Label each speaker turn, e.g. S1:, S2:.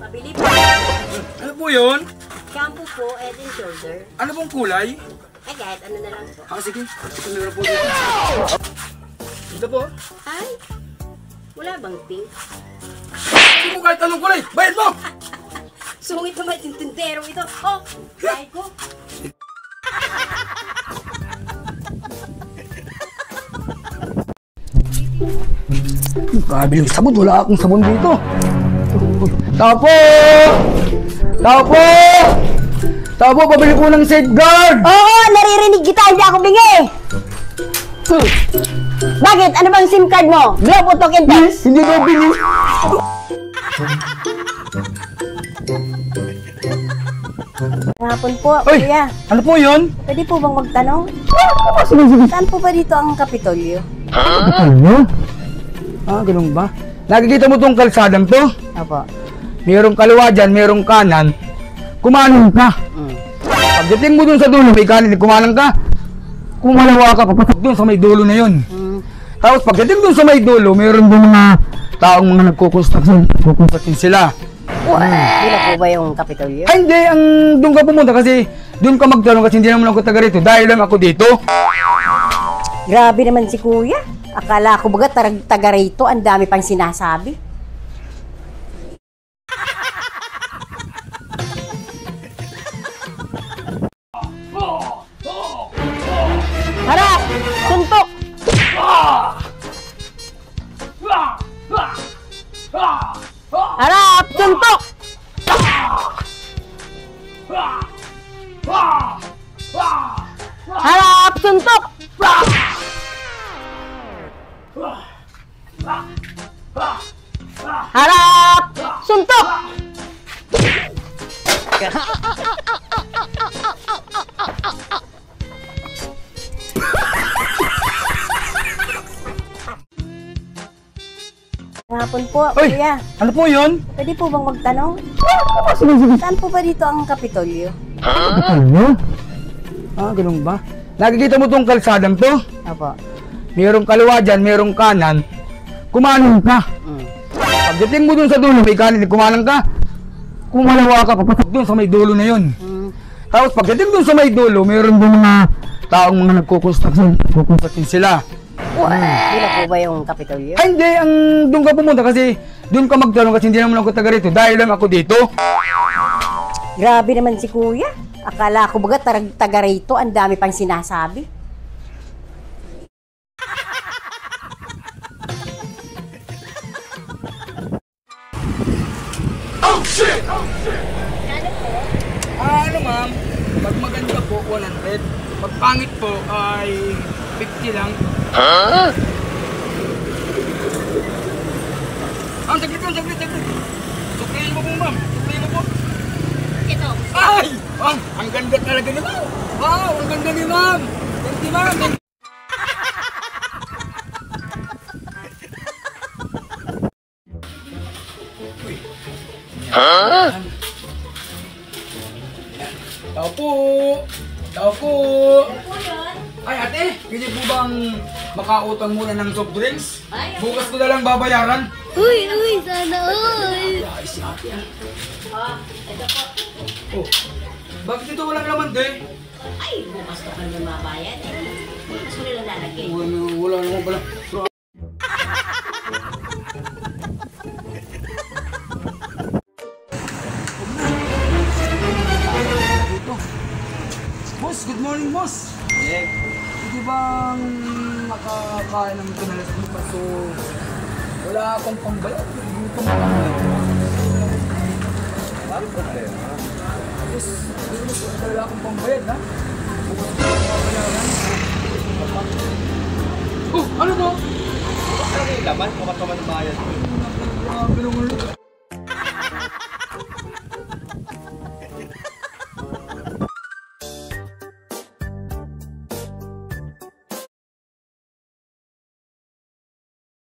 S1: Pabili po.
S2: Ano po yun?
S1: Shampoo po, Head and Shoulder.
S2: Ano pong kulay?
S1: Ay, kahit ano na lang po.
S2: Sige. Ito meron po dito. Ito po.
S1: Ay, wala bang pink?
S2: Hindi mo kahit anong kulay. Bayad mo!
S1: Sungit naman yung tindero ito. Oh, kahit ko.
S2: Grabe yung sabon. Wala akong sabon dito. Tao po! Tao po! Tao po, pabili ko ng safeguard!
S3: Oo, naririnig kita, hindi ako bingi. Bakit? Ano bang SIM card mo? Globe o token text?
S2: Hindi ko bili.
S3: Hapon po,
S2: Uy!
S3: kuya.
S2: Ano po yun?
S3: Pwede po bang magtanong? Saan po ba dito ang Kapitolyo?
S2: Ano? Ganun ba? Nakikita mo tong kalsadang to?
S3: Opo.
S2: Merong kaliwa dyan, merong kanan. Kumanan ka. Pagdating mo dun sa dulo, may kanan, kumanan ka. Kumalawa ka, papasok dun sa may dulo na yun. Tapos pagdating dun sa may dulo, meron dun mga taong mga nagkukonstruction sila.
S3: Di na po ba yung Kapitolyo?
S2: Ay hindi, doon ka pumunta kasi doon ka magtanong kasi hindi naman ako taga rito. Dahil lang ako dito.
S3: Grabe naman si kuya. Akala ko baga taga rito, ang dami pang sinasabi. Harap! Suntok! Harap! Suntok! Harap! Suntok! Harap! Suntok! Hapon po,
S2: Uy!
S3: kuya.
S2: Ano po yun?
S3: Pwede po bang magtanong? Saan po ba dito ang Kapitolyo?
S2: Ano? Ganun ba? Nakikita mo tong kalsadang to?
S3: Opo.
S2: Merong kaliwa dyan, merong kanan. Kumanan ka. Pagdating mo dun sa dulo, may kanan, kumanan ka. Kumalawa ka, papasok dun sa may dulo na yun. Tapos pagdating dun sa may dulo, meron dun mga taong mga nagkukonstruction sila.
S3: Di na po ba yung Kapitolyo?
S2: Ay hindi, doon ka pumunta kasi doon ka magtanong kasi hindi naman ako taga rito. Dahil lang ako dito.
S3: Grabe naman si kuya. Akala ko baga taga rito, ang dami pang sinasabi.
S2: Oh shit! Ano ma'am? Pag maganda po, 100. Pag pangit po ay 50 lang. Saglit lang, saglit. Suklayin mo po ma'am. Suklayin mo po.
S1: Ito.
S2: Ay! Ang ganda talaga ni ma'am. Wow, ang ganda ni ma'am. Thank you ma'am. Tao po. Tao po. Ay ate, pwede po bang makautang muna ng soft drinks? Bukas ko na lang babayaran.
S4: Uy, sana all!
S2: Ay, si ate ah.
S1: Ito po.
S2: Oh, bakit ito walang laman de?
S1: Ay, bukas ka pa naman mabayad. Bukas mo nilang lalagay.
S2: Wala naman pala. Boss, good morning boss. Hindi bang makakain ng kanalas dito so wala akong pambayad. Gutom ako. Ano problema? Boss, wala akong pambayad ha? Oh, ano mo?
S5: Ano yung laman? Mukha pa man bayad ko.
S2: Grabe naman.